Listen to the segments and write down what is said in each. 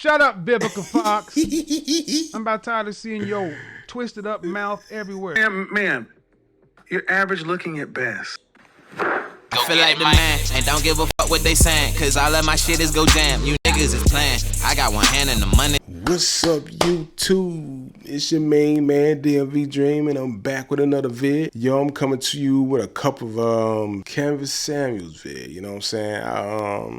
Shut up, Vivica Fox. I'm about tired of seeing your twisted up mouth everywhere. Man, you're average looking at best. I feel like the man, and don't give a fuck what they saying, cause all of my shit is go jam. You niggas is playing. I got one hand in the money. What's up, YouTube? It's your main man, DMV Dream, and I'm back with another vid. Yo, I'm coming to you with a couple of Canvas Samuels vid. You know what I'm saying?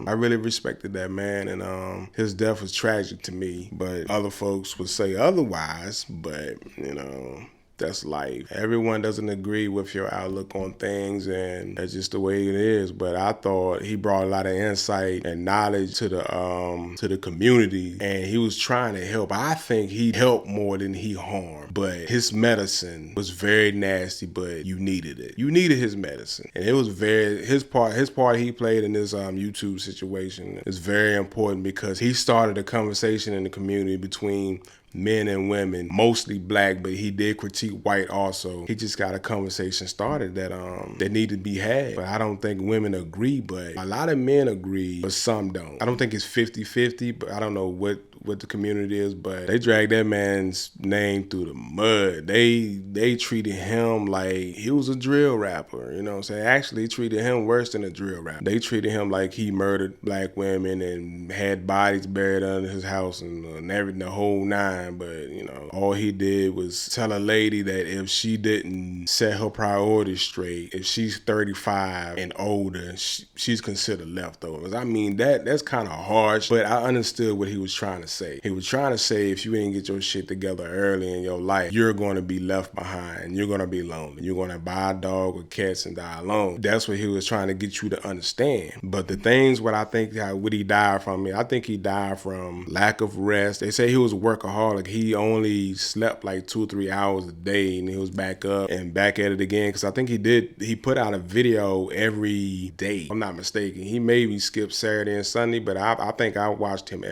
I really respected that man, and his death was tragic to me. But other folks would say otherwise. But you know, that's life. Everyone doesn't agree with your outlook on things, and that's just the way it is. But I thought he brought a lot of insight and knowledge to the community, and he was trying to help. I think he helped more than he harmed. But his medicine was very nasty, but you needed it. You needed his medicine. And it was his part he played in this YouTube situation is very important because he started a conversation in the community between men and women, mostly black, but he did critique white also. He just got a conversation started that need to be had. But I don't think women agree, but a lot of men agree, but some don't. I don't think it's 50-50, but I don't know what the community is, but they dragged that man's name through the mud. They treated him like he was a drill rapper, you know what I'm saying? Actually, treated him worse than a drill rapper. They treated him like he murdered black women and had bodies buried under his house and everything, the whole nine. But you know, all he did was tell a lady that if she didn't set her priorities straight, if she's 35 and older, she's considered leftovers. I mean, that's kind of harsh, but I understood what he was trying to say. He was trying to say if you didn't get your shit together early in your life, you're going to be left behind. You're going to be lonely. You're going to buy a dog or cats and die alone. That's what he was trying to get you to understand. But the things what I think what he died from, I think he died from lack of rest. They say he was a workaholic. He only slept like 2 or 3 hours a day, and he was back up and back at it again. Because I think he put out a video every day. If I'm not mistaken. He maybe skipped Saturday and Sunday, but I think I watched him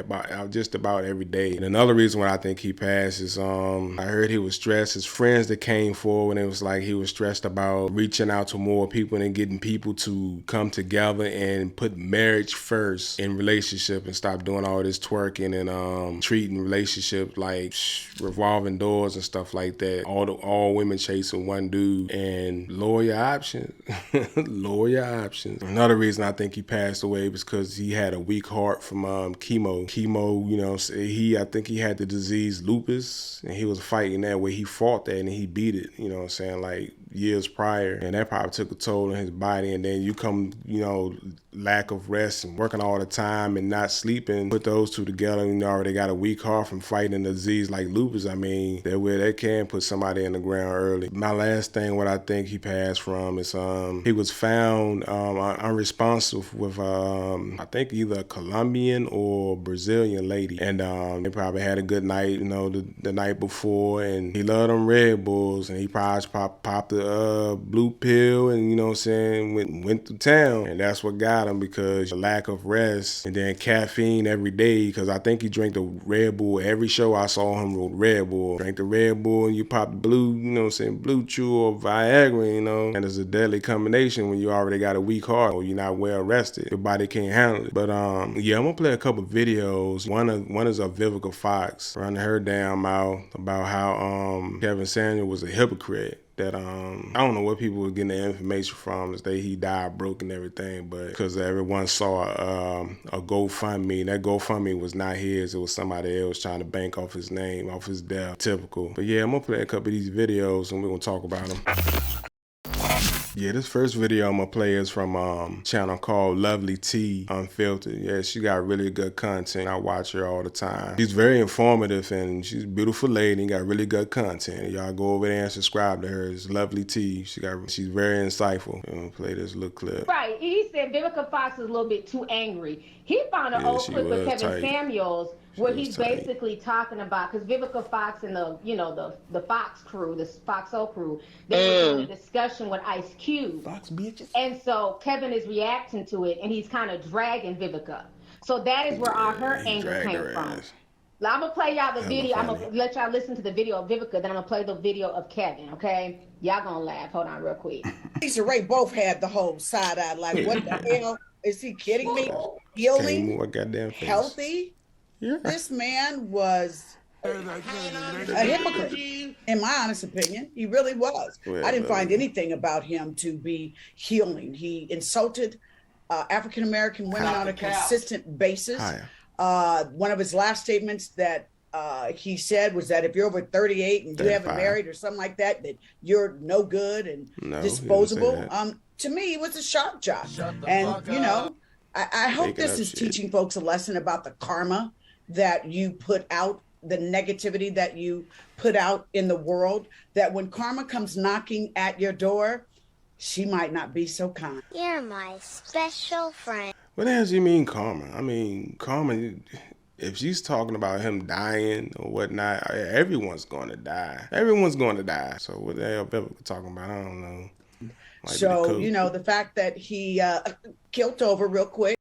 just about every day. And another reason why I think he passed is I heard he was stressed. His friends that came forward, and it was like he was stressed about reaching out to more people and getting people to come together and put marriage first in relationship and stop doing all this twerking and treating relationships like revolving doors and stuff like that. All women chasing one dude, and lower your options. Lower your options. Another reason I think he passed away was because he had a weak heart from chemo. Chemo, you know, I think he had the disease lupus, and he was fighting that way. He fought that and he beat it, you know what I'm saying, like years prior, and that probably took a toll on his body. And then you come, you know, lack of rest and working all the time and not sleeping, put those two together, and you already got a weak heart from fighting a disease like lupus. I mean, that can put somebody in the ground early. My last thing, what I think he passed from is he was found unresponsive with I think either a Colombian or Brazilian lady, and they probably had a good night, you know, the night before, and he loved them Red Bulls, and he probably popped the blue pill, and you know what I'm saying, went to town, and that's what got him, because the lack of rest and then caffeine every day. Because I think he drank the Red Bull every show I saw him with Red Bull. Drank the Red Bull and you pop the blue, you know what I'm saying, Blue Chew or Viagra, you know, and it's a deadly combination when you already got a weak heart or you're not well rested. Your body can't handle it. But yeah, I'm gonna play a couple videos. One is of Vivica Fox running her damn mouth about how Kevin Samuel was a hypocrite. That I don't know what people were getting the information from, is that he died broke and everything, but because everyone saw a GoFundMe, and that GoFundMe was not his, it was somebody else trying to bank off his name, off his death. Typical. But yeah, I'm gonna play a couple of these videos and we're gonna talk about them. Yeah, this first video I'm gonna play is from a channel called Lovely T Unfiltered. Yeah, she got really good content. I watch her all the time. She's very informative and she's a beautiful lady and got really good content. Y'all go over there and subscribe to her. It's Lovely T. She's very insightful. I'm gonna play this little clip. Right. He said Vivica Fox is a little bit too angry. He found an old clip of Kevin Samuels where he's basically talking about, because Vivica Fox and the Fox crew, the Foxo crew, they were in a discussion with Ice Cube. Fox bitches. And so Kevin is reacting to it, and he's kind of dragging Vivica. So that is where all her anger came from. Now, I'm going to play y'all the video. I'm going to let y'all listen to the video of Vivica, then I'm going to play the video of Kevin, okay? Y'all going to laugh. Hold on real quick. Lisa Ray both had the whole side-eye, like, what the hell? Is he kidding me? Healing, more goddamn face. healthy, Yeah. This man was a hypocrite, in my honest opinion. He really was. Well, I didn't find anything about him to be healing. He insulted African American women on a consistent basis. One of his last statements that he said was that if you're over 38 and you haven't married or something like that, that you're no good and disposable. To me, it was a sharp job. And, you know, I hope this is teaching folks a lesson about the karma that you put out, the negativity that you put out in the world, that when karma comes knocking at your door, she might not be so kind. You're my special friend. What the hell do you mean karma? I mean, karma, if she's talking about him dying or whatnot, everyone's going to die. Everyone's going to die. So what the hell Biblical talking about? I don't know. So, you know, the fact that he killed over real quick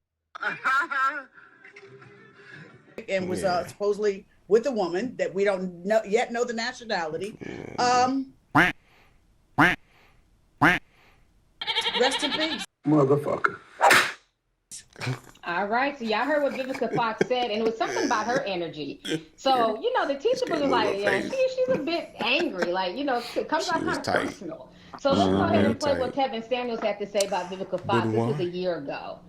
and was supposedly with a woman that we don't yet know the nationality. Rest in peace. Motherfucker. All right, so y'all heard what Vivica Fox said, and it was something about her energy. So, you know, the teacher was like, yeah, she's a bit angry, like, you know, it comes out kind of personal. So let's go ahead and play what Kevin Samuels had to say about Vivica Fox. This was a year ago.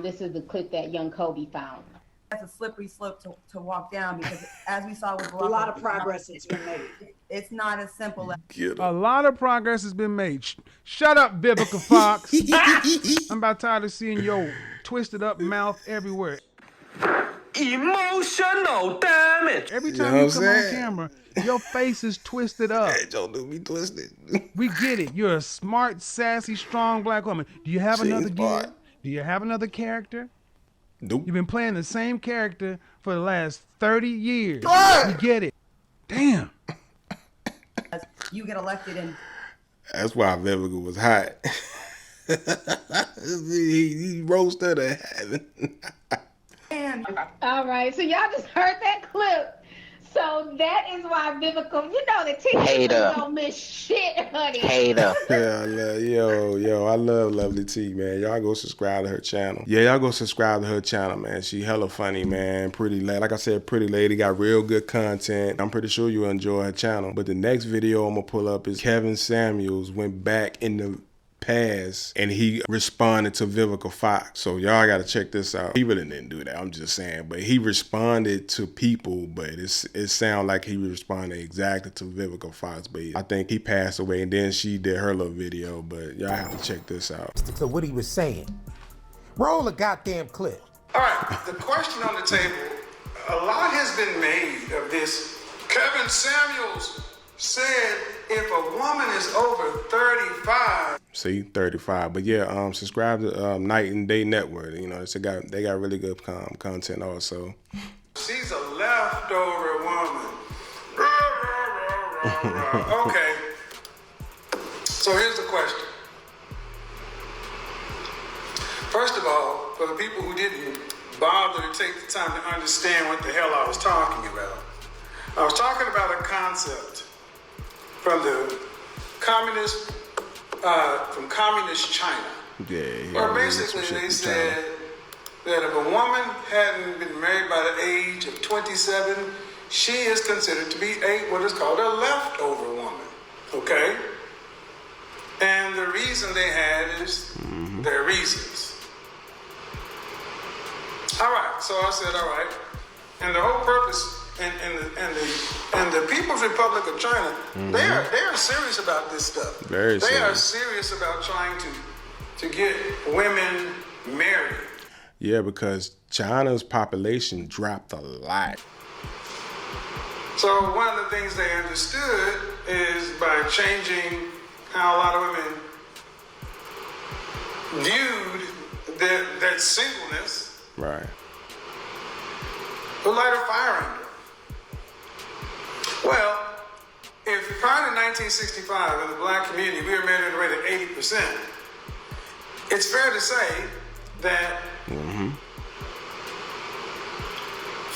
This is the clip that young Kobe found. That's a slippery slope to walk down, because as we saw with a lot of progress has been made. It's not as simple as a lot of progress has been made. Shut up, Vivica Fox. I'm about tired of seeing your twisted up mouth everywhere. Emotional damage. Every time you come on camera, your face is twisted up. Hey, don't do me twisted. We get it. You're a smart, sassy, strong black woman. Do you have another gig? Do you have another character? Nope. You've been playing the same character for the last 30 years. We get it. Damn. you get elected and that's why Vivica was hot. he rose to the heaven. All right, so y'all just heard that clip. So that is why Vivica, you know, the teacher don't miss shit, honey. Yeah, I love Lovely T, man. Y'all go subscribe to her channel. Yeah, y'all go subscribe to her channel, man. She hella funny, man. Pretty lady, like I said, pretty lady, got real good content. I'm pretty sure you'll enjoy her channel. But the next video I'm gonna pull up is Kevin Samuels went back in the past and he responded to Vivica Fox. So y'all gotta check this out. He really didn't do that, I'm just saying, but he responded to people, but it sounded like he responded exactly to Vivica Fox, but I think he passed away and then she did her little video, but y'all have to check this out. So what he was saying, roll a goddamn clip. All right, the question on the table, a lot has been made of this. Kevin Samuels said if a woman is over 35. See, 35. But yeah, subscribe to Night and Day Network. You know, they got really good content also. She's a leftover woman. Okay. So here's the question. First of all, for the people who didn't bother to take the time to understand what the hell I was talking about, I was talking about a concept from the communist China. Yeah. Or basically they said that if a woman hadn't been married by the age of 27, she is considered to be what is called a leftover woman. Okay? And the reason they had is their reasons. All right, so I said, all right. And the whole purpose and the People's Republic of China, they are serious about this stuff. Very serious. They are serious about trying to get women married. Yeah, because China's population dropped a lot. So one of the things they understood is by changing how a lot of women viewed that singleness, right, would light a fire under. Well, if prior to 1965 in the black community we were married at a rate of 80%, it's fair to say that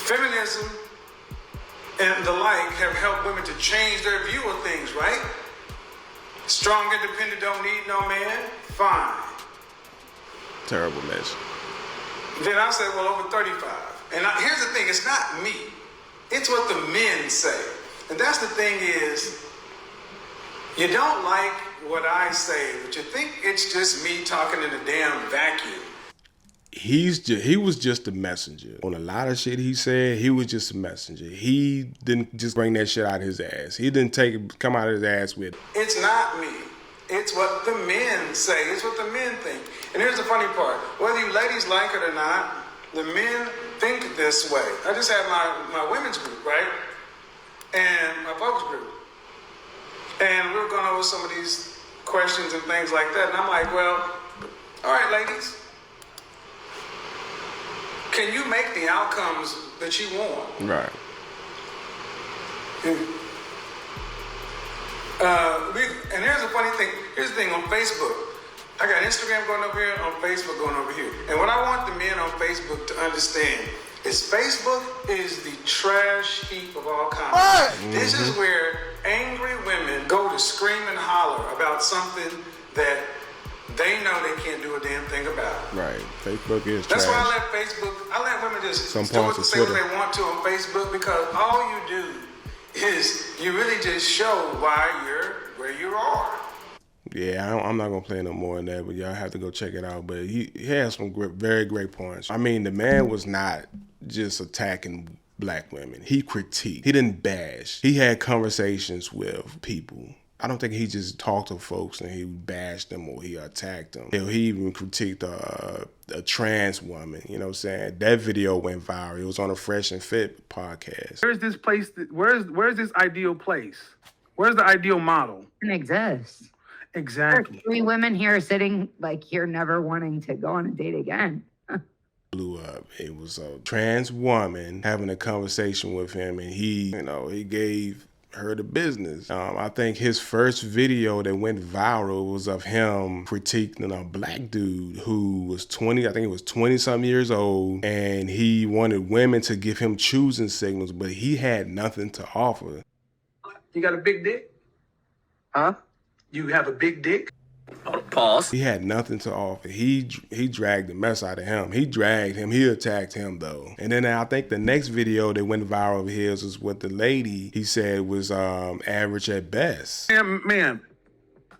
feminism and the like have helped women to change their view of things, right? Strong, independent, don't need no man, fine. Terrible mess. Then I said, well, over 35. And here's the thing, it's not me. It's what the men say. And that's the thing is, you don't like what I say, but you think it's just me talking in a damn vacuum. He was just a messenger. On a lot of shit he said, he was just a messenger. He didn't just bring that shit out of his ass. He didn't come out of his ass with it. It's not me. It's what the men say. It's what the men think. And here's the funny part. Whether you ladies like it or not, the men think this way. I just had my women's group, right? And my folks group. And we were going over some of these questions and things like that. And I'm like, well, all right, ladies. Can you make the outcomes that you want? Right. And here's the funny thing. Here's the thing on Facebook. I got Instagram going over here, on Facebook going over here. And what I want the men on Facebook to understand is Facebook is the trash heap of all kinds. Right. This is where angry women go to scream and holler about something that they know they can't do a damn thing about. Right. Facebook is That's trash. why I let women just Some do what parts say of what they want to on Facebook, because all you do is you really just show why you're where you are. Yeah, I'm not gonna play no more than that, but y'all have to go check it out. But he has some very great points. I mean, the man was not just attacking black women. He critiqued. He didn't bash. He had conversations with people. I don't think he just talked to folks and he bashed them or he attacked them. He even critiqued a trans woman, you know what I'm saying? That video went viral. It was on a Fresh and Fit podcast. Where's this place? Where's this ideal place? Where's the ideal model? It exists. Exactly. There's 3 women here sitting like here never wanting to go on a date again. Blew up. It was a trans woman having a conversation with him and he gave her the business. I think his first video that went viral was of him critiquing a black dude who was 20 something years old, and he wanted women to give him choosing signals, but he had nothing to offer. You got a big dick? Huh? You have a big dick? Pause. He had nothing to offer. He dragged the mess out of him. He dragged him. He attacked him though. And then I think the next video that went viral of his was what the lady he said was average at best. Ma'am,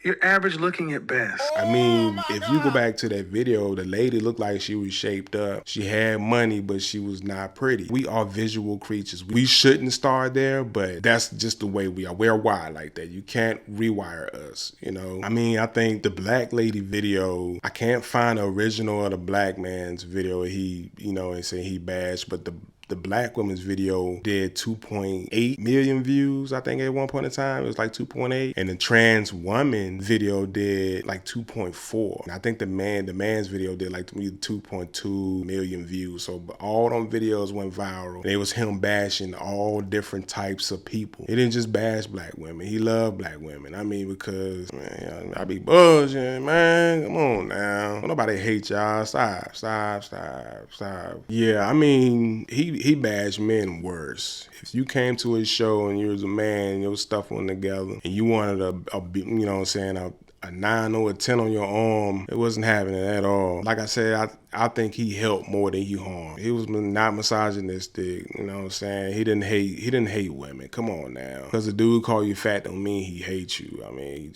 you're average looking at best. I mean, if you go back to that video, the lady looked like she was shaped up. She had money, but she was not pretty. We are visual creatures. We shouldn't start there, but that's just the way we are. We're wired like that. You can't rewire us, you know? I mean, I think the black lady video, I can't find the original of the black man's video he, and say he bashed, but the black woman's video did 2.8 million views, I think at one point in time. It was like 2.8. And the trans woman video did like 2.4. And I think the man's video did like 2.2 million views. So all them videos went viral. And it was him bashing all different types of people. He didn't just bash black women. He loved black women. I mean, because, man, I be bullshitting, man. Come on now. Don't nobody hate y'all. Stop. Yeah, I mean, he bashed men worse. If you came to his show and you was a man, your stuff went together, and you wanted a 9 or a 10 on your arm, it wasn't happening at all. Like I said, I think he helped more than he harmed. He was not misogynistic, you know what I'm saying? He didn't hate women. Come on now. Because a dude call you fat don't mean he hates you. I mean,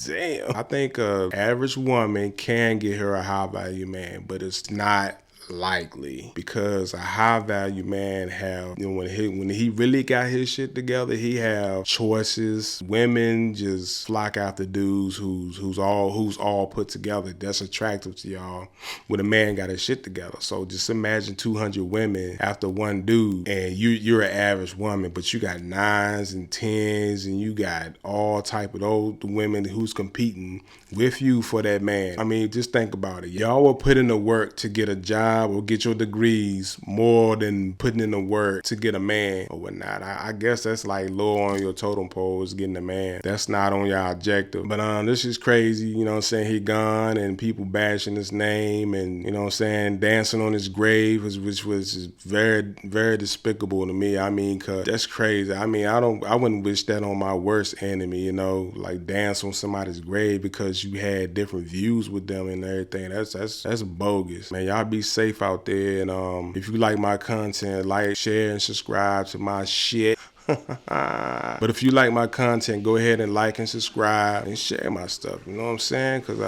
damn. I think an average woman can get her a high value man, but it's not likely, because a high value man have, when he really got his shit together, he have choices. Women just flock after dudes who's all put together. That's attractive to y'all when a man got his shit together. So just imagine 200 women after one dude, and you're an average woman, but you got 9s and 10s, and you got all type of those women who's competing with you for that man. I mean, just think about it. Y'all will put in the work to get a job or get your degrees more than putting in the work to get a man or whatnot. I guess that's like low on your totem pole is getting a man. That's not on your objective. But this is crazy, you know what I'm saying? He gone and people bashing his name and, you know what I'm saying, dancing on his grave, which was very, very despicable to me. I mean, cause that's crazy. I mean, I wouldn't wish that on my worst enemy, like dance on somebody's grave because you had different views with them and everything. That's bogus. Man, y'all be safe safe out there. And if you like my content, like, share, and subscribe to my shit. But if you like my content, go ahead and like and subscribe and share my stuff. You know what I'm saying? Because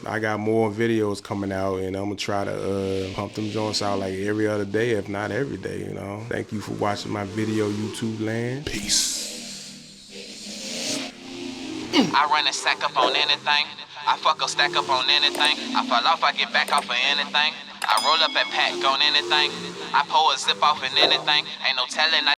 I got more videos coming out, and I'm going to try to pump them joints out like every other day, if not every day, you know. Thank you for watching my video, YouTube land. Peace. I run a sack up on anything. I fuck a stack up on anything. I fall off, I get back off of anything. I roll up and pack on anything. I pull a zip off in anything. Ain't no telling.